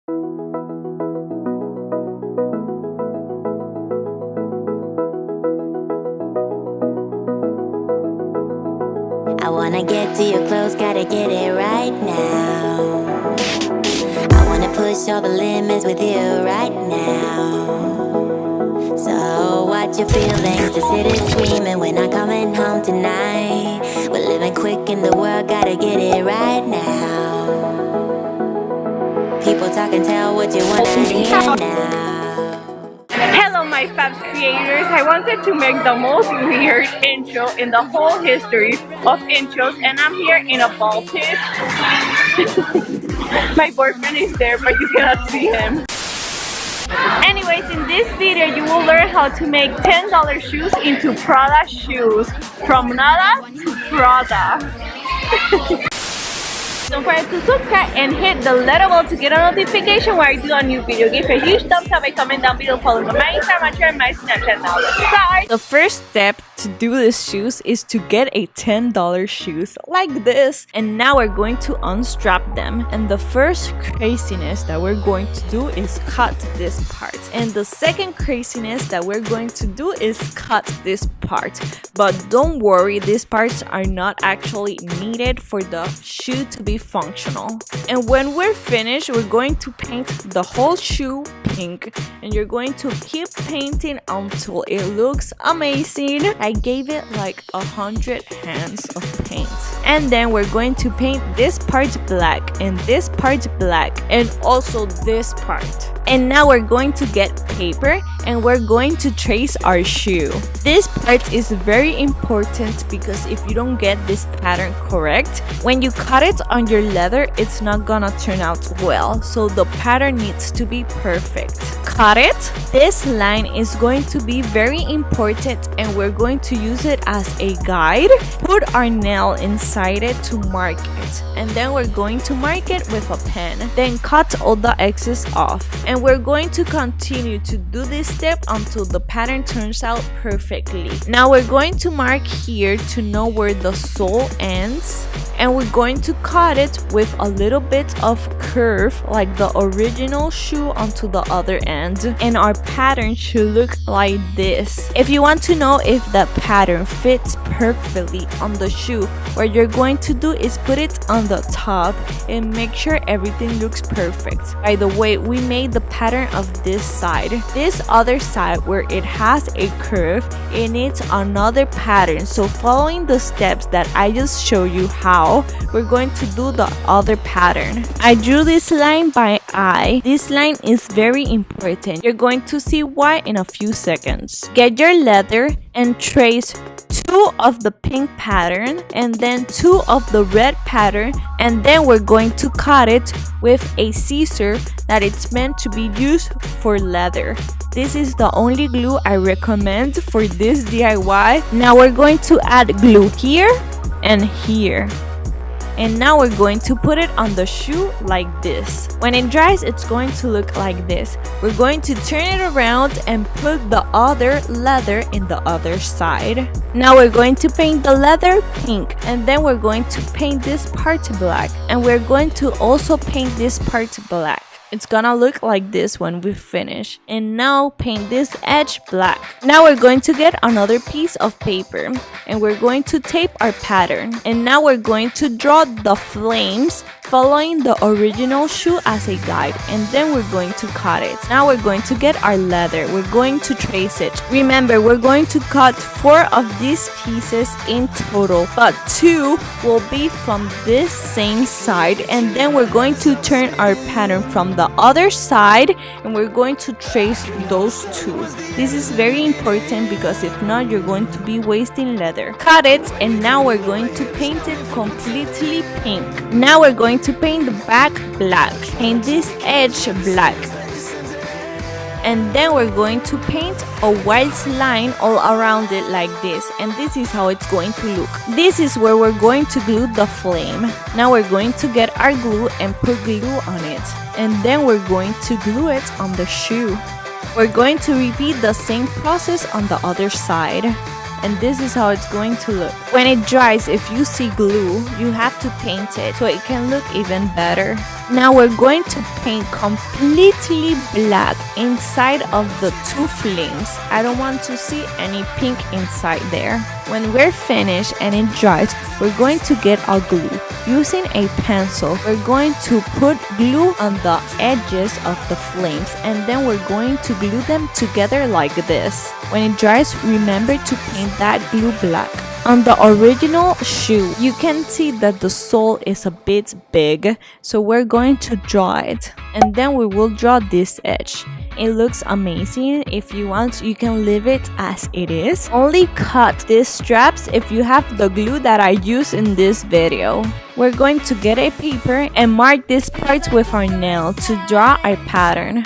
I wanna get to your clothes, gotta get it right now. I wanna push all the limits with you right now. So watch your feelings, the city's screaming, we're not coming home tonight. We're living quick in the world, gotta get it right now. People talk and tell what you wanna hear now. Hello my Fabs creators, I wanted to make the most weird intro in the whole history of intros, and I'm here in a ball pit. My boyfriend is there but you cannot see him. Anyways, in this video you will learn how to make $10 shoes into Prada shoes. From nada to Prada. Don't forget to subscribe and hit the little bell to get a notification when I do a new video. Give a huge thumbs up and comment down below. Follow my Instagram, my Twitter, and my Snapchat. Now let's start! The first step to do these shoes is to get a $10 shoes like this, and now we're going to unstrap them. And the first craziness that we're going to do is cut this part, and the second craziness that we're going to do is cut this part. But don't worry, these parts are not actually needed for the shoe to be functional. And when we're finished, we're going to paint the whole shoe pink, and you're going to keep painting until it looks amazing. I gave it like 100 hands of paint. And then we're going to paint this part black, and this part black, and also this part. And now we're going to get paper and we're going to trace our shoe. This part is very important because if you don't get this pattern correct, when you cut it on your leather, it's not gonna turn out well. So the pattern needs to be perfect. Cut it. This line is going to be very important and we're going to use it as a guide. Put our nail inside it to mark it. And then we're going to mark it with a pen. Then cut all the excess off. And we're going to continue to do this step until the pattern turns out perfectly. Now we're going to mark here to know where the sole ends, and we're going to cut it with a little bit of curve like the original shoe onto the other end, and our pattern should look like this. If you want to know if that pattern fits perfectly on the shoe, what you're going to do is put it on the top and make sure everything looks perfect. By the way, we made the pattern of this side. This other side where it has a curve, it needs another pattern. So following the steps that I just showed you how, we're going to do the other pattern. I drew this line by eye. This line is very important. You're going to see why in a few seconds. Get your leather and trace 2 of the pink pattern and then 2 of the red pattern, and then we're going to cut it with a scissor that it's meant to be used for leather. This is the only glue I recommend for this DIY. Now we're going to add glue here and here. And now we're going to put it on the shoe like this. When it dries, it's going to look like this. We're going to turn it around and put the other leather in the other side. Now we're going to paint the leather pink, and then we're going to paint this part black, and we're going to also paint this part black. It's gonna look like this when we finish. And now paint this edge black. Now we're going to get another piece of paper and we're going to tape our pattern. And now we're going to draw the flames following the original shoe as a guide, and then we're going to cut it. Now we're going to get our leather. We're going to trace it. Remember, we're going to cut 4 of these pieces in total, but 2 will be from this same side, and then we're going to turn our pattern from the other side and we're going to trace those 2. This is very important because if not, you're going to be wasting leather. Cut it, and now we're going to paint it completely pink. Now we're going to paint the back black, paint this edge black, and then we're going to paint a white line all around it like this, and this is how it's going to look. This is where we're going to glue the flame. Now we're going to get our glue and put glue on it, and then we're going to glue it on the shoe. We're going to repeat the same process on the other side. And this is how it's going to look. When it dries, if you see glue, you have to paint it so it can look even better. Now we're going to paint completely black inside of the two flames. I don't want to see any pink inside there. When we're finished and it dries, we're going to get our glue. Using a pencil, we're going to put glue on the edges of the flames and then we're going to glue them together like this. When it dries, remember to paint that glue black. On the original shoe, you can see that the sole is a bit big, so we're going to draw it. And then we will draw this edge. It looks amazing. If you want, you can leave it as it is. Only cut these straps if you have the glue that I use in this video. We're going to get a paper and mark these parts with our nail to draw our pattern.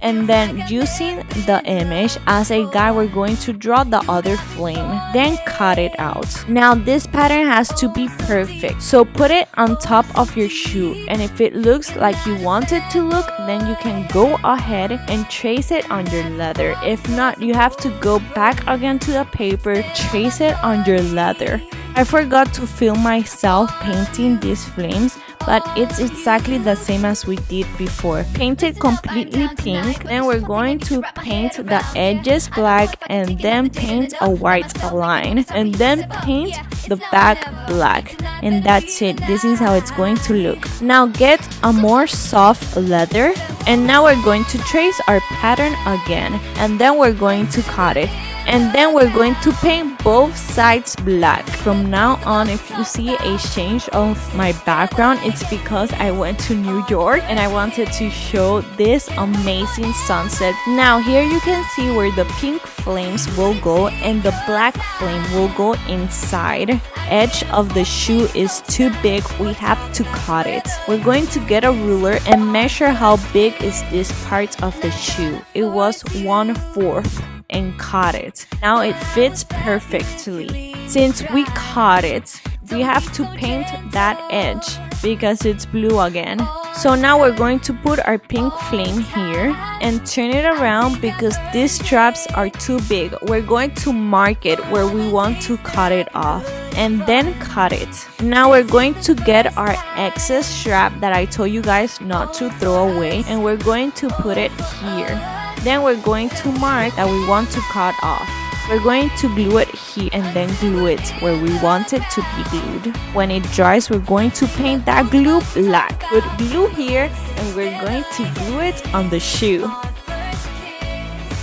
And then using the image as a guide, we're going to draw the other flame, then cut it out. Now this pattern has to be perfect, so put it on top of your shoe, and if it looks like you want it to look, then you can go ahead and trace it on your leather. If not, you have to go back again to the paper, trace it on your leather. I forgot to film myself painting these flames, but it's exactly the same as we did before. Paint it completely pink, then we're going to paint the edges black and then paint a white line and then paint the back black, and that's it. This is how it's going to look. Now get a more soft leather, and now we're going to trace our pattern again, and then we're going to cut it. And then we're going to paint both sides black. From now on, if you see a change of my background, it's because I went to New York and I wanted to show this amazing sunset. Now here you can see where the pink flames will go and the black flame will go inside. Edge of the shoe is too big, we have to cut it. We're going to get a ruler and measure how big is this part of the shoe. It was 1/4. And cut it. Now it fits perfectly. Since we cut it, we have to paint that edge because it's blue again. So now we're going to put our pink flame here and turn it around because these straps are too big. We're going to mark it where we want to cut it off and then cut it. Now we're going to get our excess strap that I told you guys not to throw away, and we're going to put it here. Then we're going to mark that we want to cut off. We're going to glue it here and then glue it where we want it to be glued. When it dries, we're going to paint that glue black. Put glue here and we're going to glue it on the shoe.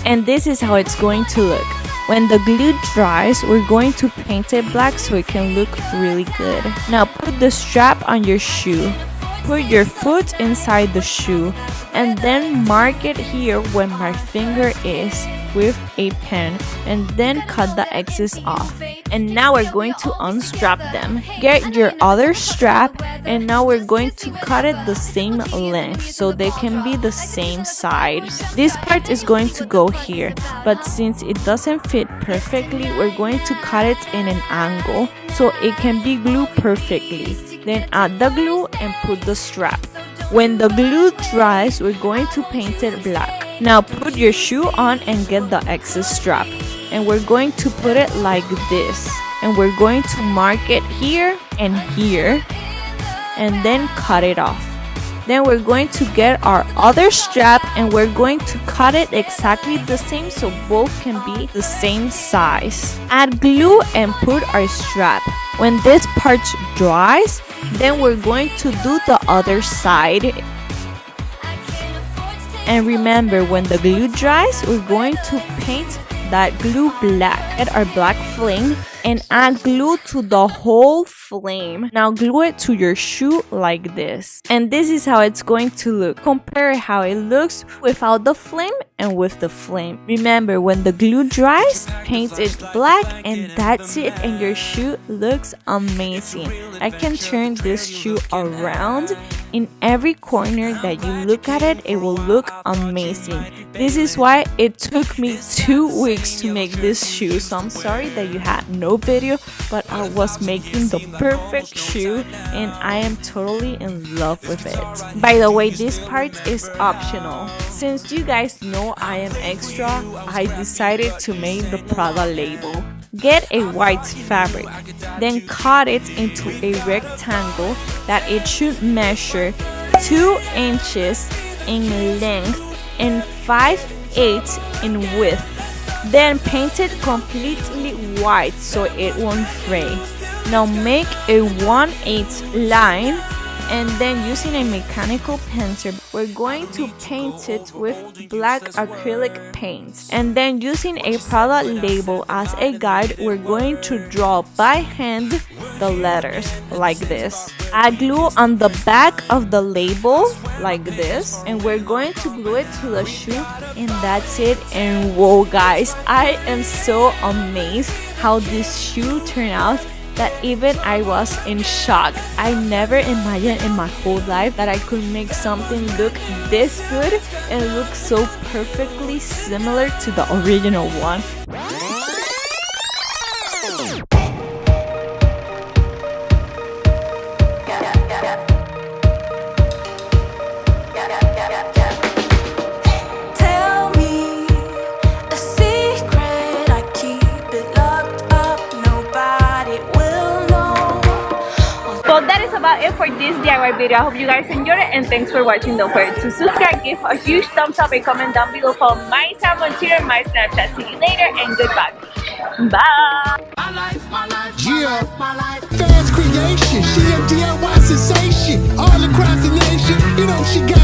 And this is how it's going to look. When the glue dries, we're going to paint it black so it can look really good. Now put the strap on your shoe. Put your foot inside the shoe and then mark it here where my finger is with a pen and then cut the excess off. And now we're going to unstrap them. Get your other strap and now we're going to cut it the same length so they can be the same size. This part is going to go here, but since it doesn't fit perfectly, we're going to cut it in an angle so it can be glued perfectly. Then add the glue and put the strap. When the glue dries, we're going to paint it black. Now put your shoe on and get the excess strap. And we're going to put it like this. And we're going to mark it here and here. And then cut it off. Then we're going to get our other strap and we're going to cut it exactly the same so both can be the same size. Add glue and put our strap. When this part dries, then we're going to do the other side. And remember, when the glue dries, we're going to paint that glue black. Get our black flame and add glue to the whole flame. Now glue it to your shoe like this. And this is how it's going to look. Compare how it looks without the flame and with the flame. Remember, when the glue dries, paint it black and that's it, and your shoe looks amazing. I can turn this shoe around. In every corner that you look at it, it will look amazing. This is why it took me 2 weeks to make this shoe, so I'm sorry that you had no video, but I was making the perfect shoe and I am totally in love with it. By the way, this part is optional. Since you guys know I am extra, I decided to make the Prada label. Get a white fabric, then cut it into a rectangle that it should measure 2 inches in length and 5/8 in width. Then paint it completely white so it won't fray. Now make a 1/8 line, and then using a mechanical pencil, we're going to paint it with black acrylic paint. And then using a Prada label as a guide, we're going to draw by hand the letters like this. Add glue on the back of the label like this, and we're going to glue it to the shoe, and that's it. And whoa guys, I am so amazed how this shoe turned out that even I was in shock. I never imagined in my whole life that I could make something look this good and look so perfectly similar to the original one. So that is about it for this DIY video. I hope you guys enjoyed it, and thanks for watching. Don't forget to subscribe, give a huge thumbs up, and comment down below. Follow my Instagram on Twitter, my Snapchat. See you later, and goodbye. Bye. Yeah, Fabs.creations. She a DIY sensation. All across the nation, you know she got